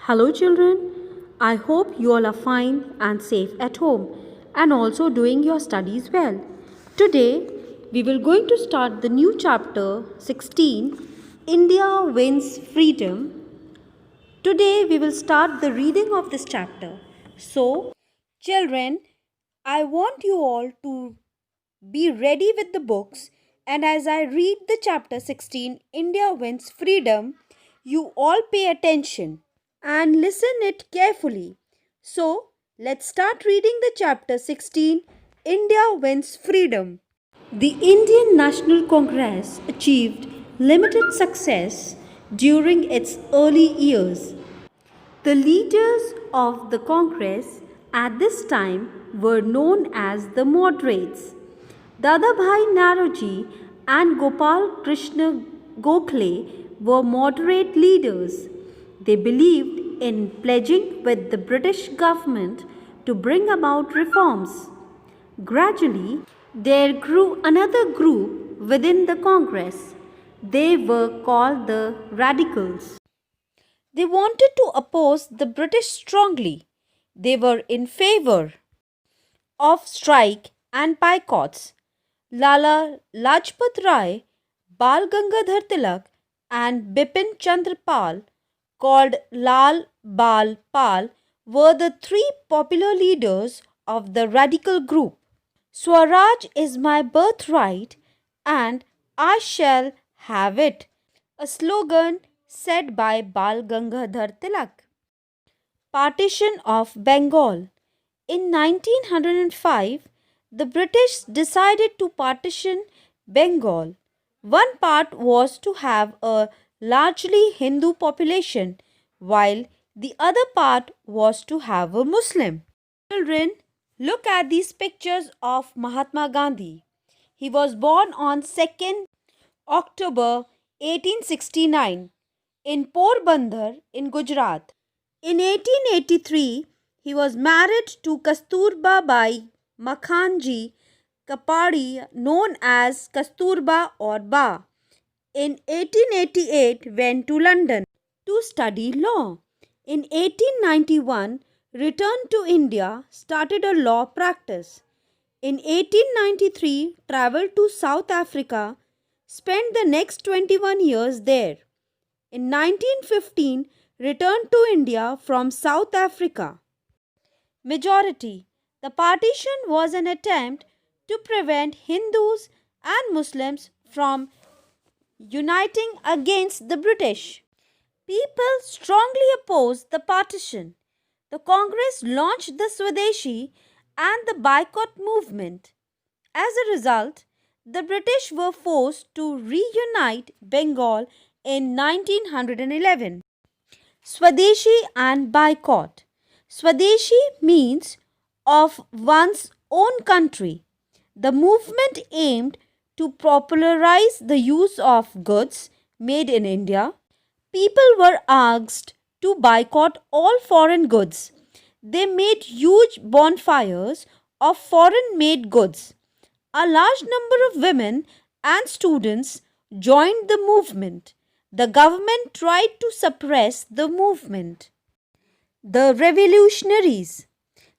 Hello, children. I hope you all are fine and safe at home and also doing your studies well. Today, we will going to start the new chapter 16, India Wins Freedom. Today, we will start the reading of this chapter. So, children, I want you all to be ready with the books, and as I read the chapter 16, India Wins Freedom, you all pay attention and listen it carefully. So, let's start reading the chapter 16, India Wins Freedom. The Indian National Congress achieved limited success during its early years. The leaders of the Congress at this time were known as the moderates. Dadabhai Naroji and Gopal Krishna Gokhale were moderate leaders. They believed in pledging with the British government to bring about reforms. Gradually, there grew another group within the Congress. They were called the Radicals. They wanted to oppose the British strongly. They were in favor of strike and boycotts. Lala Lajpat Rai, Bal Gangadhar Tilak, and Bipin Chandra Pal, called Lal Bal Pal, were the three popular leaders of the radical group. Swaraj is my birthright and I shall have it, a slogan said by Bal Gangadhar Tilak. Partition of Bengal. In 1905, the British decided to partition Bengal. One part was to have a largely Hindu population, while the other part was to have a Muslim. Children, look at these pictures of Mahatma Gandhi. He was born on 2nd October 1869 in Porbandar in Gujarat. In 1883, he was married to Kasturba Bai Makhanji Kapadi, known as Kasturba or Ba. In 1888, went to London to study law. In 1891, returned to India, started a law practice. In 1893, travelled to South Africa, spent the next 21 years there. In 1915, returned to India from South Africa. Majority. The partition was an attempt to prevent Hindus and Muslims from uniting against the British. People strongly opposed the partition. The Congress launched the Swadeshi and the boycott movement. As a result, the British were forced to reunite Bengal in 1911. Swadeshi and boycott. Swadeshi means of one's own country. The movement aimed to popularize the use of goods made in India. People were asked to boycott all foreign goods. They made huge bonfires of foreign made goods. A large number of women and students joined the movement. The government tried to suppress the movement. The revolutionaries.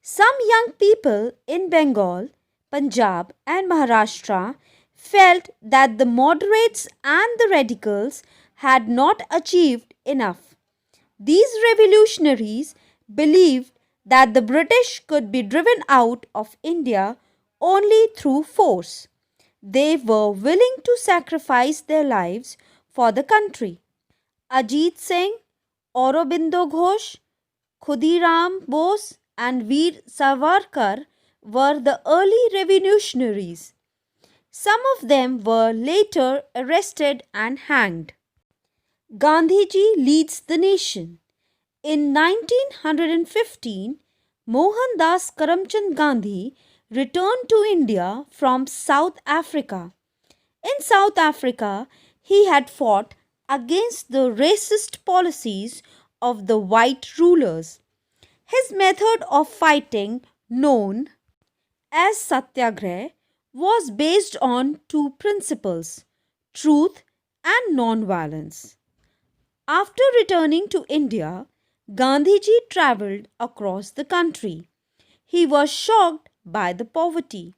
Some young people in Bengal, Punjab, and Maharashtra felt that the moderates and the radicals had not achieved enough. These revolutionaries believed that the British could be driven out of India only through force. They were willing to sacrifice their lives for the country. Ajit Singh, Aurobindo Ghosh, Khudiram Bose, and Veer Savarkar were the early revolutionaries. Some of them were later arrested and hanged. Gandhiji leads the nation. In 1915, Mohandas Karamchand Gandhi returned to India from South Africa. In South Africa, he had fought against the racist policies of the white rulers. His method of fighting, known as Satyagrah, was based on two principles: truth and non-violence. After returning to India, Gandhiji travelled across the country. He was shocked by the poverty.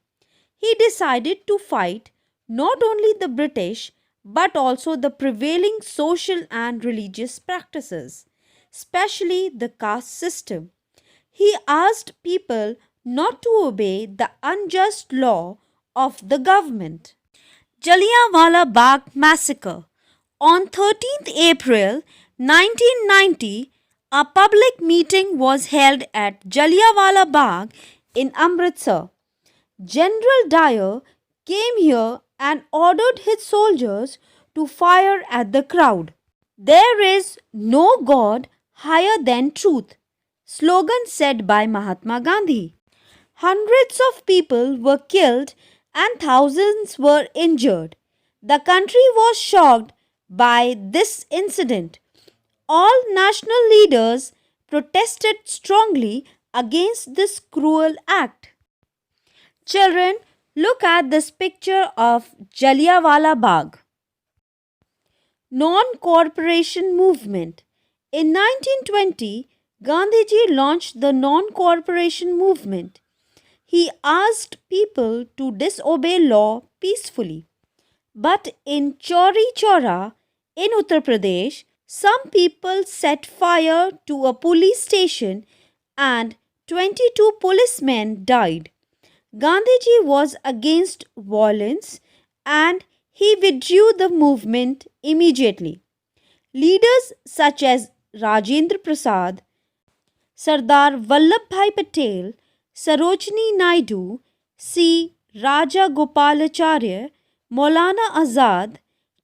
He decided to fight not only the British but also the prevailing social and religious practices, especially the caste system. He asked people not to obey the unjust law of the government. Jallianwala Bagh Massacre. On 13th April 1990, a public meeting was held at Jallianwala Bagh in Amritsar. General Dyer came here and ordered his soldiers to fire at the crowd. There is no God higher than truth, slogan said by Mahatma Gandhi. Hundreds of people were killed and thousands were injured. The country was shocked by this incident. All national leaders protested strongly against this cruel act. Children, look at this picture of Jallianwala Bagh. Non-cooperation movement. In 1920, Gandhiji launched the non-cooperation movement. He asked people to disobey law peacefully. But in Chauri Chaura, in Uttar Pradesh, some people set fire to a police station and 22 policemen died. Gandhiji was against violence and he withdrew the movement immediately. Leaders such as Rajendra Prasad, Sardar Vallabhbhai Patel, Sarojini Naidu, C. Raja Gopalacharya, Maulana Azad,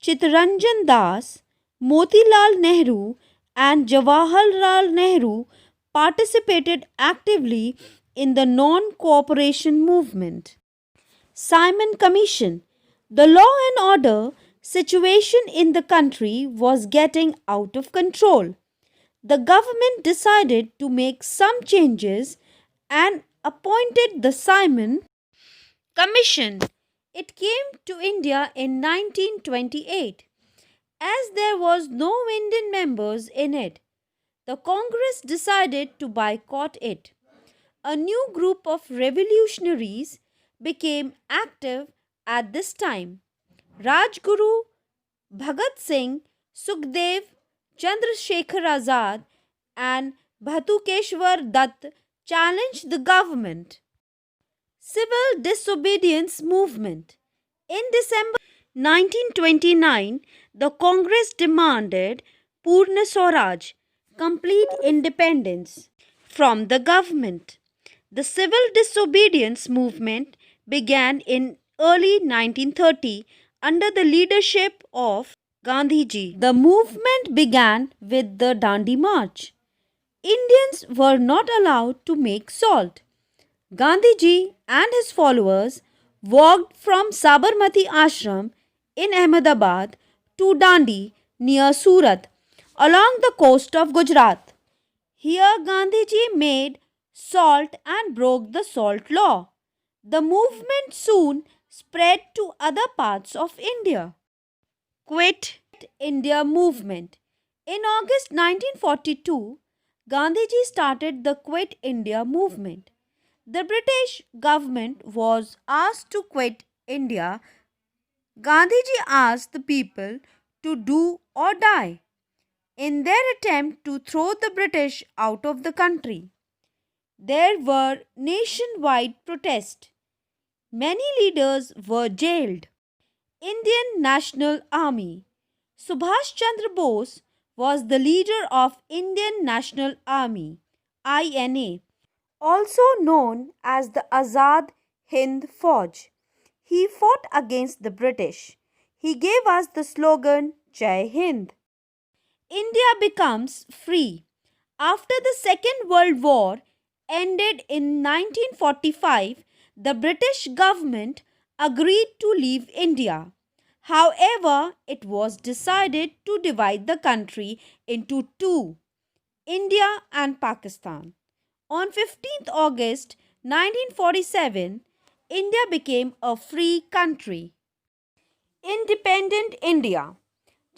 Chittaranjan Das, Motilal Nehru, and Jawaharlal Nehru participated actively in the non-cooperation movement. Simon Commission. The law and order situation in the country was getting out of control. The government decided to make some changes and appointed the Simon Commission. It came to India in 1928. As there was no Indian members in it, the Congress decided to boycott it. A new group of revolutionaries became active at this time. Rajguru, Bhagat Singh, Sukhdev, Chandrasekhar Azad, and Bhatukeshwar Dutt challenged the government. Civil disobedience movement. In December 1929, the Congress demanded Purna Swaraj, complete independence, from the government. The civil disobedience movement began in early 1930 under the leadership of Gandhiji. The movement began with the Dandi March. Indians were not allowed to make salt. Gandhiji and his followers walked from Sabarmati Ashram in Ahmedabad to Dandi near Surat along the coast of Gujarat. Here Gandhiji made salt and broke the salt law. The movement soon spread to other parts of India. Quit India movement. In August 1942, Gandhiji started the Quit India movement. The British government was asked to quit India. Gandhiji asked the people to do or die in their attempt to throw the British out of the country. There were nationwide protests. Many leaders were jailed. Indian National Army. Subhash Chandra Bose was the leader of Indian National Army, INA, also known as the Azad Hind Fauj. He fought against the British. He gave us the slogan Jai Hind. India becomes free. After the Second World War ended in 1945, the British government agreed to leave India. However, it was decided to divide the country into two, India and Pakistan. On 15th August 1947, India became a free country. Independent India.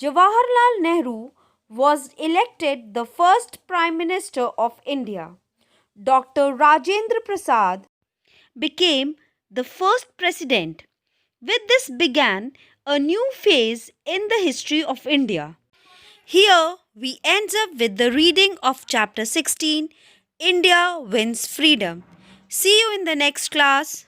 Jawaharlal Nehru was elected the first Prime Minister of India. Dr. Rajendra Prasad became the first president. With this began a new phase in the history of India. Here we end up with the reading of chapter 16, India Wins Freedom. See you in the next class.